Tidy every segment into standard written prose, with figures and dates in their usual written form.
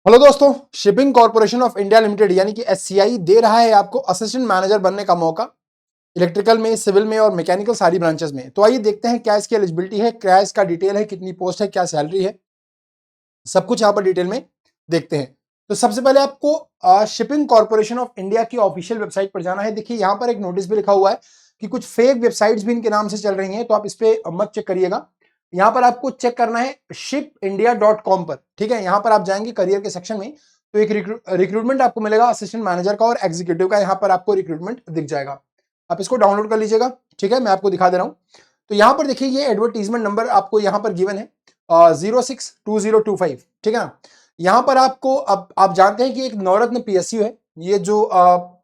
Hello दोस्तों, shipping corporation of India limited यानी कि एससीआई दे रहा है आपको असिस्टेंट मैनेजर बनने का मौका। इलेक्ट्रिकल में, सिविल में और मैकेनिकल सारी ब्रांचेस में। तो आइए देखते हैं क्या इसकी एलिजिबिलिटी है, क्या इसका डिटेल है, कितनी पोस्ट है, क्या सैलरी है, सब कुछ यहाँ पर डिटेल में देखते हैं। तो सबसे पहले आपको शिपिंग कॉर्पोरेशन ऑफ इंडिया की ऑफिशियल वेबसाइट पर जाना है। देखिए यहाँ पर एक नोटिस भी लिखा हुआ है कि कुछ फेक वेबसाइट्स भी इनके नाम से चल रही हैं, तो आप इस पे मत चेक करिएगा। यहाँ पर आपको चेक करना है shipindia.com पर, ठीक है। यहाँ पर आप जाएंगे करियर के सेक्शन में, तो एक रिक्रूटमेंट आपको मिलेगा असिस्टेंट मैनेजर का और एग्जीक्यूटिव का। यहाँ पर आपको रिक्रूटमेंट दिख जाएगा, आप इसको डाउनलोड कर लीजिएगा, ठीक है। मैं आपको दिखा दे रहा हूँ। तो यहाँ पर देखिए ये एडवर्टीजमेंट नंबर आपको यहाँ पर गिवन है 062025, ठीक है ना। यहाँ पर आपको, अब आप जानते हैं कि एक नवरत्न पीएसयू है, ये जो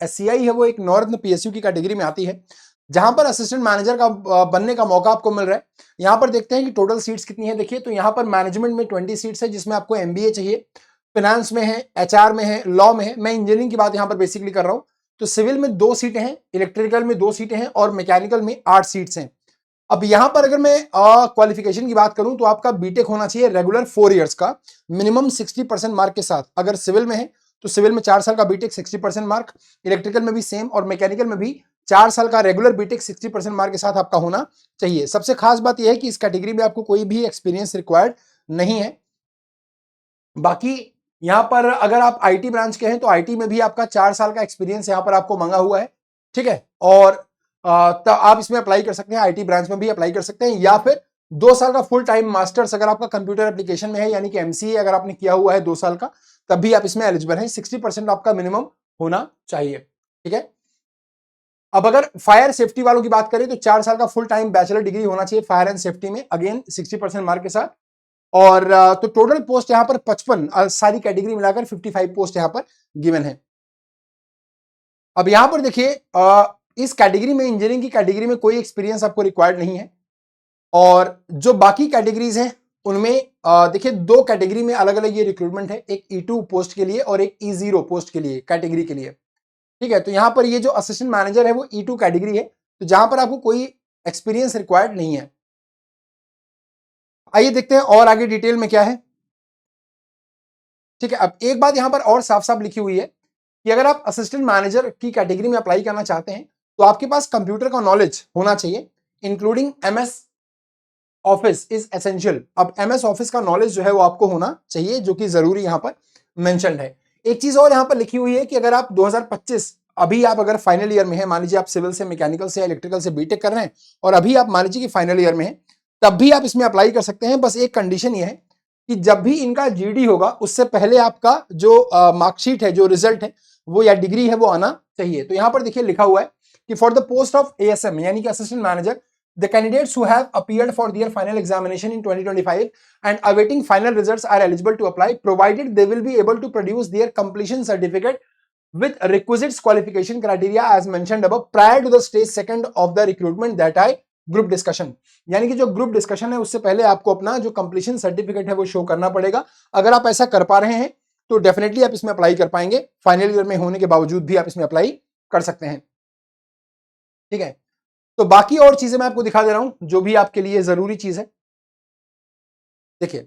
एससीआई है वो एक नवरत्न पीएसयू की कैटेगरी में आती है, जहां पर असिस्टेंट मैनेजर का बनने का मौका आपको मिल रहा है। यहाँ पर देखते हैं कि टोटल सीट्स कितनी है। देखिए तो यहाँ पर मैनेजमेंट में 20 सीट्स है, जिसमें आपको एमबीए चाहिए, फाइनेंस में है, एचआर में है, लॉ में है। मैं इंजीनियरिंग की बात यहाँ पर बेसिकली कर रहा हूँ। तो सिविल में 2 सीटें हैं, इलेक्ट्रिकल में 2 सीटें हैं और मैकेनिकल में 8 सीट्स हैं। अब यहाँ पर अगर मैं क्वालिफिकेशन की बात करूं तो आपका बीटेक होना चाहिए रेगुलर 4 इयर्स का, मिनिमम 60% मार्क के साथ। अगर सिविल में है तो सिविल में 4 साल का बीटेक 60% मार्क, इलेक्ट्रिकल में भी सेम और मैकेनिकल में भी 4 साल का रेगुलर बीटेक 60% मार्क के साथ आपका होना चाहिए। सबसे खास बात यह है कि इस कैटेगरी में आपको कोई भी एक्सपीरियंस रिक्वायर्ड नहीं है। बाकी यहां पर अगर आप आईटी ब्रांच के हैं तो आईटी में भी आपका 4 साल का एक्सपीरियंस यहां पर आपको मांगा हुआ है, ठीक है। और तो आप इसमें अप्लाई कर सकते हैं, आईटी ब्रांच में भी अप्लाई कर सकते हैं, या फिर 2 साल का फुल टाइम मास्टर्स अगर आपका कंप्यूटर एप्लीकेशन में है, यानी कि एमसीए अगर आपने किया हुआ है 2 साल का, तब भी आप इसमें एलिजिबल हैं। 60% आपका मिनिमम होना चाहिए, ठीक है। अब अगर फायर सेफ्टी वालों की बात करें तो 4 साल का फुल टाइम बैचलर डिग्री होना चाहिए फायर एंड सेफ्टी में, अगेन 60% मार्क के साथ। और तो टोटल पोस्ट यहां पर 55, सारी कैटेगरी मिलाकर 55 पोस्ट यहां पर गिवन है। अब यहां पर देखिए इस कैटेगरी में, इंजीनियरिंग की कैटेगरी में कोई एक्सपीरियंस आपको रिक्वायर्ड नहीं है। और जो बाकी कैटेगरीज हैं उनमें देखिए 2 कैटेगरी में अलग अलग ये रिक्रूटमेंट है, एक E2 पोस्ट के लिए और एक E0 पोस्ट के लिए, कैटेगरी के लिए, ठीक है। तो यहां पर ये जो असिस्टेंट मैनेजर है वो E2 कैटेगरी है, तो जहां पर आपको कोई एक्सपीरियंस रिक्वायर्ड नहीं है। आइए देखते हैं और आगे डिटेल में क्या है, ठीक है। अब एक बात यहां पर और साफ साफ लिखी हुई है कि अगर आप असिस्टेंट मैनेजर की कैटेगरी में अप्लाई करना चाहते हैं तो आपके पास कंप्यूटर का नॉलेज होना चाहिए, including MS office is essential. अब एमएस ऑफिस का नॉलेज जो है वो आपको होना चाहिए, जो कि जरूरी यहां पर मेंशन्ड है। एक चीज और यहां पर लिखी हुई है कि अगर आप 2025, अभी आप अगर फाइनल ईयर में है, मान लीजिए आप सिविल से, मैकेनिकल से, इलेक्ट्रिकल से बीटेक कर रहे हैं और अभी आप मान लीजिए कि फाइनल ईयर में है, तब भी आप इसमें अप्लाई कर सकते हैं। बस एक कंडीशन ये है कि जब भी इनका जीडी होगा उससे पहले आपका जो मार्कशीट है, जो रिजल्ट है वो या डिग्री है वो आना चाहिए। तो यहां पर देखिए लिखा हुआ है कि for the post of ASM यानी कि assistant manager, the candidates who have appeared for their final examination in 2025 and awaiting final results are eligible to apply, provided they will be able to produce their completion certificate with requisite qualification criteria as mentioned above prior to the stage 2 of the recruitment, that I group discussion. यानी कि जो group discussion है उससे पहले आपको अपना जो completion certificate है वो शो करना पड़ेगा। अगर आप ऐसा कर पा रहे हैं तो डेफिनेटली आप इसमें अप्लाई कर पाएंगे, फाइनल ईयर में होने के बावजूद भी आप इसमें अप्लाई कर सकते हैं, ठीक है। तो बाकी और चीजें मैं आपको दिखा दे रहा हूं जो भी आपके लिए जरूरी चीज है। देखिए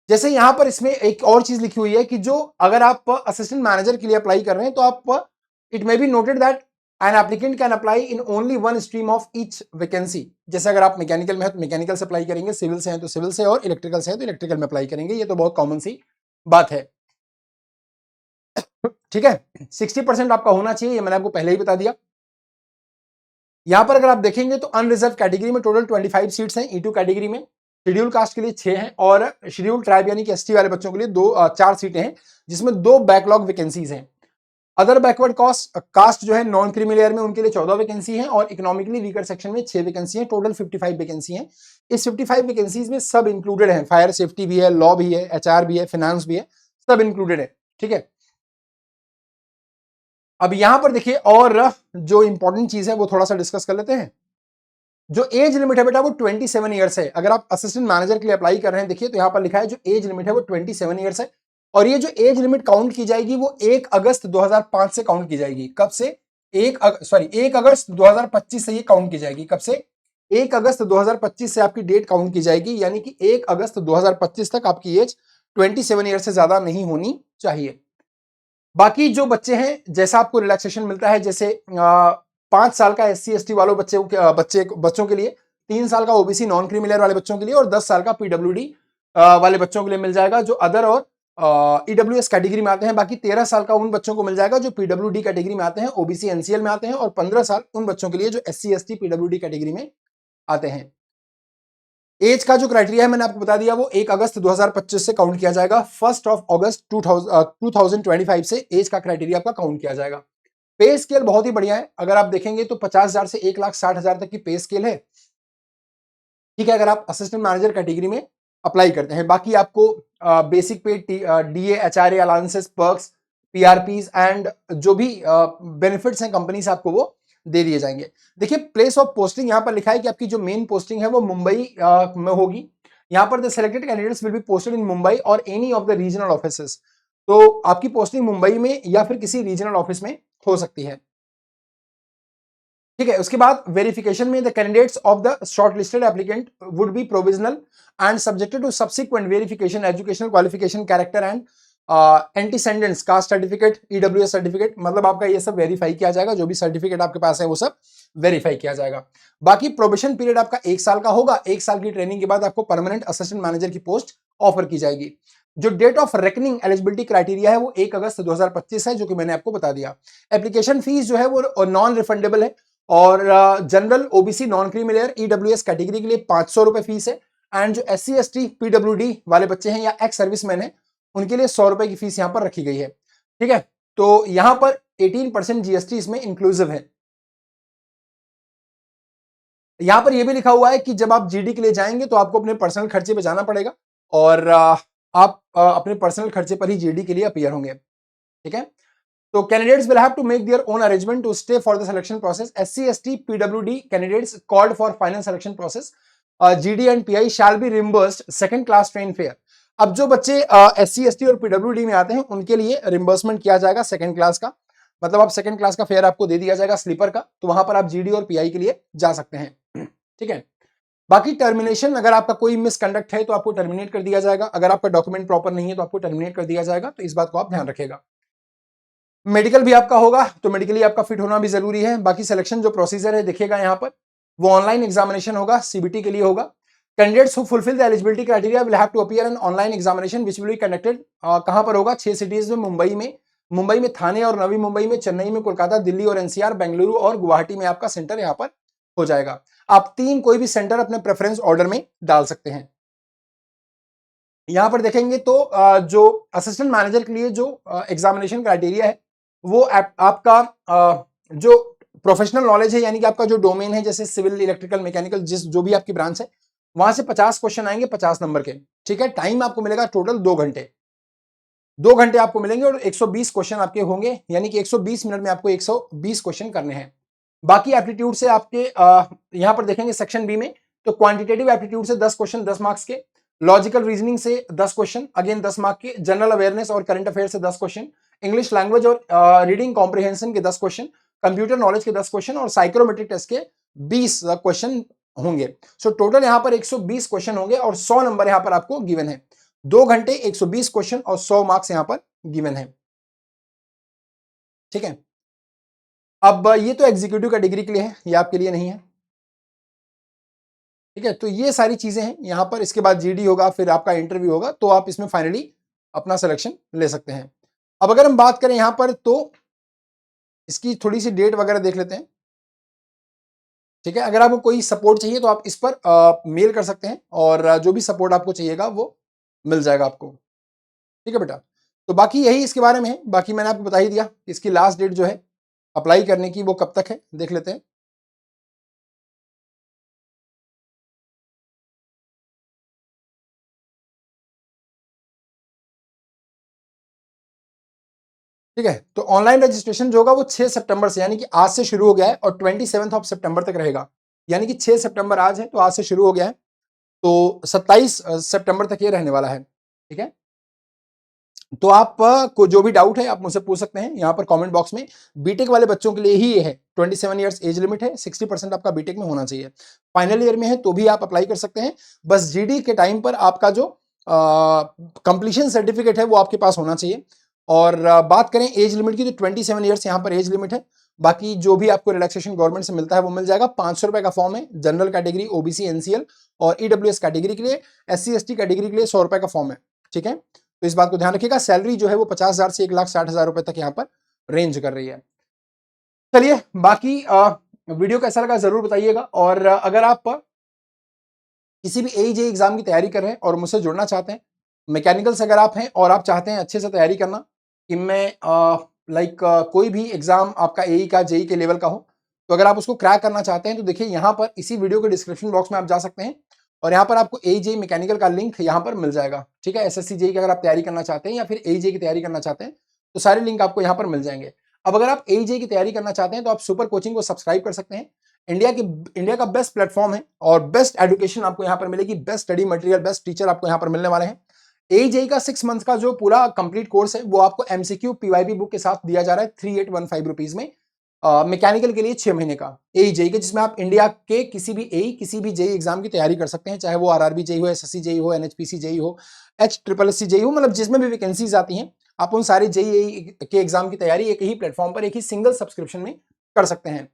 जैसे यहां पर इसमें एक और चीज लिखी हुई है कि जो अगर आप असिस्टेंट मैनेजर के लिए अप्लाई कर रहे हैं तो आप, it may be noted that an applicant can apply in only one stream of each vacancy. जैसे अगर आप मैकेनिकल में है तो मैकेनिकल से अप्लाई करेंगे, सिविल से है तो सिविल से, और इलेक्ट्रिकल से है तो इलेक्ट्रिकल में अप्लाई करेंगे। ये तो बहुत कॉमन सी बात है, ठीक है। 60% आपका होना चाहिए, ये मैंने आपको पहले ही बता दिया। यहां पर अगर आप देखेंगे तो अनरिजर्व कैटेगरी में टोटल 25 सीट्स हैं, E2 कैटेगरी में शेड्यूल कास्ट के लिए 6 हैं और शेड्यूल ट्राइब यानी कि एसटी वाले बच्चों के लिए 4 सीटें हैं, जिसमें 2 बैकलॉग वैकेंसीज हैं। अदर बैकवर्ड कास्ट जो है नॉन क्रीमी लेयर में, उनके लिए 14 वैकेंसी हैं और इकोनॉमिकली वीकर सेक्शन में 6 वैकेंसी हैं, टोटल 55 वैकेंसी हैं। इस 55 वैकेंसीज में सब इंक्लूडेड है, फायर सेफ्टी भी है, लॉ भी है, एचआर भी है, फाइनेंस भी है, सब इंक्लूडेड है, ठीक है। अब यहां पर देखिए और जो इंपॉर्टेंट चीज है वो थोड़ा सा डिस्कस कर लेते हैं। जो एज लिमिट है बेटा वो 27 ईयर्स है। अगर आप असिस्टेंट मैनेजर के लिए अप्लाई कर रहे हैं, देखिए तो यहां पर लिखा है जो एज लिमिट है वो 27 ईयर्स है। और ये जो एज लिमिट काउंट की जाएगी वो 1 अगस्त 2005 से काउंट की जाएगी। कब से? 1 अगस्त 2025 से ये काउंट की जाएगी। कब से? 1 अगस्त 2025 से आपकी डेट काउंट की जाएगी, यानी कि 1 अगस्त 2025 तक आपकी एज 27 ईयर से ज्यादा नहीं होनी चाहिए। बाकी जो बच्चे हैं, जैसा आपको रिलैक्सेशन मिलता है, जैसे 5 साल का SC ST वालों बच्चों के लिए, 3 साल का OBC नॉन क्रीमी लेयर वाले बच्चों के लिए और 10 साल का PWD वाले बच्चों के लिए मिल जाएगा, जो अदर और EWS कैटेगरी में आते हैं। बाकी 13 साल का उन बच्चों को मिल जाएगा जो PWD कैटेगरी में आते हैं, OBC NCL में आते हैं, और 15 साल उन बच्चों के लिए जो SC ST PWD कैटेगरी में आते हैं। एज का जो क्राइटेरिया है मैंने आपको बता दिया, वो 1 अगस्त 2025 से काउंट किया जाएगा। 1 अगस्त 2025 से एज का क्राइटेरिया आपका काउंट किया जाएगा। पे स्केल बहुत ही बढ़िया है, अगर आप देखेंगे तो 50,000 से 1,60,000 तक की पे स्केल है। ठीक है, अगर आप असिस्टेंट मैनेजर कैटेगरी में अप्लाई करते हैं। बाकी आपको बेसिक पे, DA, HRA allowances, perks, PRPs and जो भी बेनिफिट्स हैं कंपनी से आपको वो दे दिए जाएंगे। देखिए, प्लेस ऑफ पोस्टिंग यहां पर लिखा है कि आपकी जो मेन पोस्टिंग है वो मुंबई में होगी। यहां पर the selected candidates will be posted in Mumbai और any of the regional offices. तो आपकी पोस्टिंग मुंबई में या फिर किसी रीजनल ऑफिस में हो सकती है। ठीक है, उसके बाद वेरिफिकेशन में the candidates of the shortlisted applicant would be provisional and subjected to subsequent verification, educational qualification, character and antecedents, caste certificate, EWS certificate, मतलब आपका ये सब वेरीफाई किया जाएगा। जो भी सर्टिफिकेट आपके पास है वो सब वेरीफाई किया जाएगा। बाकी प्रोबेशन पीरियड आपका 1 साल का होगा। 1 साल की ट्रेनिंग के बाद आपको परमानेंट असिस्टेंट मैनेजर की पोस्ट ऑफर की जाएगी। जो date of reckoning eligibility criteria है वो 1 अगस्त 2025 है, जो कि मैंने आपको बता दिया। एप्लीकेशन फीस जो है वो नॉन रिफंडेबल है, और general, OBC, non creamy layer, EWS category के लिए 500 रुपए फीस है, एंड जो SC ST PWD वाले बच्चे हैं या एक्स सर्विसमैन है उनके लिए 100 रुपए की फीस यहां पर रखी गई है। ठीक है, तो यहां पर 18% GST इसमें इंक्लूसिव है। यहां पर यह भी लिखा हुआ है कि जब आप GD के लिए जाएंगे तो आपको अपने पर्सनल खर्चे पे जाना पड़ेगा, और आप अपने पर्सनल खर्चे पर ही GD के लिए अपीयर होंगे। ठीक है, तो candidates will have to make their own arrangement to stay for the selection process. SC ST PWD candidates called for final selection process, GD and PI shall be reimbursed second class train fare. अब जो बच्चे SC ST और PWD में आते हैं उनके लिए reimbursement किया जाएगा सेकंड क्लास का, मतलब आप सेकंड क्लास का फेयर आपको दे दिया जाएगा स्लीपर का, तो वहां पर आप GD और PI के लिए जा सकते हैं। ठीक है, बाकी टर्मिनेशन, अगर आपका कोई मिसकंडक्ट है तो आपको टर्मिनेट कर दिया जाएगा। अगर आपका डॉक्यूमेंट प्रॉपर नहीं है तो आपको टर्मिनेट कर दिया जाएगा, तो इस बात को आप ध्यान रखिएगा। मेडिकल भी आपका होगा, तो मेडिकली आपका फिट होना भी जरूरी है। बाकी सिलेक्शन जो प्रोसीजर है देखिएगा यहाँ पर, वो ऑनलाइन एग्जामिनेशन होगा, CBT के लिए होगा। Candidates who fulfil the eligibility criteria will have to appear an online examination which will be conducted, कहां पर होगा? 6 सिटीज में, मुंबई में थाने और नवी मुंबई में, चेन्नई में, कोलकाता, दिल्ली और NCR, बेंगलुरु और गुवाहाटी में आपका सेंटर यहाँ पर हो जाएगा। आप 3 कोई भी सेंटर अपने प्रेफरेंस ऑर्डर में डाल सकते हैं। यहां पर देखेंगे तो जो असिस्टेंट मैनेजर के लिए जो एग्जामिनेशन क्राइटेरिया है वो आपका जो प्रोफेशनल नॉलेज है, यानी कि आपका जो डोमेन है, जैसे सिविल, इलेक्ट्रिकल, मैकेनिकल, जो भी आपकी ब्रांच है, वहां से 50 क्वेश्चन आएंगे 50 नंबर के। ठीक है, टाइम आपको मिलेगा टोटल 2 घंटे। 2 घंटे आपको मिलेंगे और 120 क्वेश्चन आपके होंगे, यानी कि 120 मिनट में आपको 120 क्वेश्चन करने हैं। बाकी एप्टीट्यूड से आपके यहां पर देखेंगे सेक्शन बी में, तो क्वांटिटेटिव एप्टीट्यूड से 10 क्वेश्चन 10 मार्क्स के, लॉजिकल रीजनिंग से 10 क्वेश्चन अगेन 10 मार्क के, जनरल अवेयरनेस और करंट अफेयर से 10 क्वेश्चन, इंग्लिश लैंग्वेज और रीडिंग कॉम्प्रिहेंशन के 10 क्वेश्चन, कंप्यूटर नॉलेज के 10 क्वेश्चन और साइकोमेट्रिक टेस्ट के 20 क्वेश्चन होंगे। सो टोटल यहां पर 120 क्वेश्चन होंगे और 100 नंबर यहां पर आपको गिवन है। 2 घंटे, 120 क्वेश्चन और 100 मार्क्स यहां पर गिवन है। ठीक है, अब ये तो एग्जीक्यूटिव कैटेगरी के लिए है, ये आपके लिए नहीं है। ठीक है, तो ये सारी चीजें हैं यहां पर। इसके बाद GD होगा, फिर आपका इंटरव्यू होगा, तो आप इसमें फाइनली अपना सिलेक्शन ले सकते हैं। अब अगर हम बात करें यहां पर, तो इसकी थोड़ी सी डेट वगैरह देख लेते हैं। ठीक है, अगर आपको कोई सपोर्ट चाहिए तो आप इस पर मेल कर सकते हैं, और जो भी सपोर्ट आपको चाहिएगा वो मिल जाएगा आपको। ठीक है बेटा, तो बाकी यही इसके बारे में है। बाकी मैंने आपको बता ही दिया, इसकी लास्ट डेट जो है अप्लाई करने की वो कब तक है, देख लेते हैं। ठीक है, तो ऑनलाइन रजिस्ट्रेशन जो होगा वो 6 सितंबर से, यानी कि आज से शुरू हो गया है और 27 सितंबर तक रहेगा। यानी कि 6 सितंबर आज है तो आज से शुरू हो गया है, तो 27 सितंबर तक ये रहने वाला है। ठीक है, तो आप को जो भी डाउट है आप मुझसे पूछ सकते हैं यहाँ पर कमेंट बॉक्स में। बीटेक वाले बच्चों के लिए ही ये है, 27 इयर्स एज लिमिट है, 60% आपका बीटेक में होना चाहिए। फाइनल ईयर में है तो भी आप अप्लाई कर सकते हैं। बस GD के टाइम पर आपका जो कंप्लीशन सर्टिफिकेट है वो आपके पास होना चाहिए। और बात करें एज लिमिट की, तो 27 ईयर्स यहाँ पर एज लिमिट है। बाकी जो भी आपको रिलैक्सेशन गवर्नमेंट से मिलता है वो मिल जाएगा। 500 रुपए का फॉर्म है। जनरल कैटेगरी, ओबीसी, एनसीएल और ईडब्ल्यूएस कैटेगरी के लिए, एससी एसटी कैटेगरी के लिए 100 रुपए का फॉर्म है। ठीक है, तो इस बात को ध्यान रखिएगा। सैलरी जो है वो 50,000 से 1,60,000 रुपए तक यहाँ पर रेंज कर रही है। चलिए, बाकी वीडियो कैसा लगा जरूर बताइएगा। और अगर आप किसी भी एजे एग्जाम की तैयारी कर रहे हैं और मुझसे जुड़ना चाहते हैं, मैकेनिकल से अगर आप हैं और आप चाहते हैं अच्छे से तैयारी करना कि मैं कोई भी एग्जाम आपका एई का, जेई के लेवल का हो, तो अगर आप उसको क्रैक करना चाहते हैं तो देखिए यहाँ पर इसी वीडियो के डिस्क्रिप्शन बॉक्स में आप जा सकते हैं और यहाँ पर आपको एजे मैकेनिकल का लिंक यहाँ पर मिल जाएगा। ठीक है, एसएससी जेई की अगर आप तैयारी करना चाहते हैं या फिर एजे की तैयारी करना चाहते हैं तो सारे लिंक आपको यहाँ पर मिल जाएंगे। अब अगर आप एजे की तैयारी करना चाहते हैं तो आप सुपर कोचिंग को सब्सक्राइब कर सकते हैं। इंडिया का बेस्ट प्लेटफॉर्म है और बेस्ट एजुकेशन आपको यहाँ पर मिलेगी। Best study material, best teacher आपको यहाँ पर मिलने वाले हैं। एजेई का 6 मंथ का जो पूरा कंप्लीट कोर्स है वो आपको एमसीक्यू पीवाईबी बुक के साथ दिया जा रहा है 3815 रुपीज में। मैकेनिकल के लिए 6 महीने का एजेई के, जिसमें आप इंडिया के किसी भी एई, किसी भी जेई एग्जाम की तैयारी कर सकते हैं, चाहे वो आरआरबी जेई हो, एसएससी जेई हो, एनएचपीसी जेई हो, एचट्रिपलएससी जेई हो, मतलब जिसमें भी वैकेंसीज आती हैं आप उन सारे जेई के एग्जाम की तैयारी एक ही प्लेटफॉर्म पर, एक ही सिंगल सब्सक्रिप्शन में कर सकते हैं।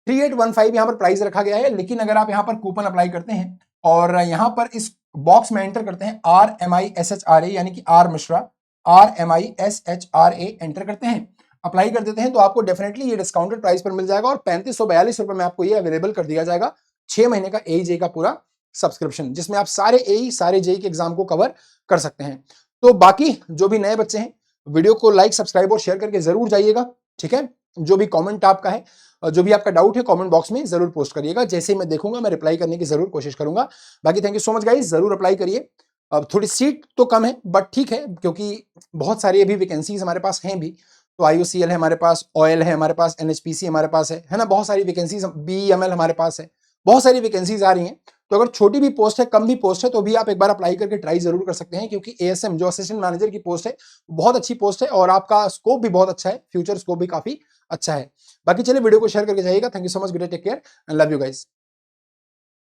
3815 यहाँ पर प्राइस रखा गया है, लेकिन अगर आप यहाँ पर कूपन अप्लाई करते हैं और यहाँ पर इस बॉक्स में एंटर करते हैं RMISHRA यानी कि आर मिश्रा, RMISHRA एंटर करते हैं, अप्लाई कर देते हैं, तो आपको डेफिनेटली ये डिस्काउंटेड प्राइस पर मिल जाएगा और 3542 रुपए में आपको ये अवेलेबल कर दिया जाएगा 6 महीने का एई का पूरा सब्सक्रिप्शन, जिसमें आप सारे एई, सारे जेई के एग्जाम को कवर कर सकते हैं। तो बाकी जो भी नए बच्चे हैं, वीडियो को लाइक, सब्सक्राइब और शेयर करके जरूर जाइएगा। ठीक है, जो भी कमेंट आपका है, जो भी आपका डाउट है, कमेंट बॉक्स में जरूर पोस्ट करिएगा। जैसे ही मैं देखूंगा मैं रिप्लाई करने की जरूर कोशिश करूंगा। बाकी thank you so much guys, जरूर अप्लाई करिए। अब थोड़ी सीट तो कम है बट ठीक है, क्योंकि बहुत सारी अभी वैकेंसीज हमारे पास हैं भी। तो आईओसीएल है हमारे पास, ऑयल है हमारे पास, एनएचपीसी हमारे पास है ना, बहुत सारी वैकेंसीज, बीईएमएल हमारे पास है, बहुत सारी वैकेंसीज आ रही हैं। तो अगर छोटी भी पोस्ट है, कम भी पोस्ट है, तो भी आप एक बार अप्लाई करके ट्राई जरूर कर सकते हैं, क्योंकि एएसएम जो असिस्टेंट मैनेजर की पोस्ट है बहुत अच्छी पोस्ट है और आपका स्कोप भी बहुत अच्छा है, फ्यूचर स्कोप भी काफी अच्छा है। बाकी चलिए वीडियो को शेयर करके जाइएगा। Thank you so much, good day, take care and love you guys.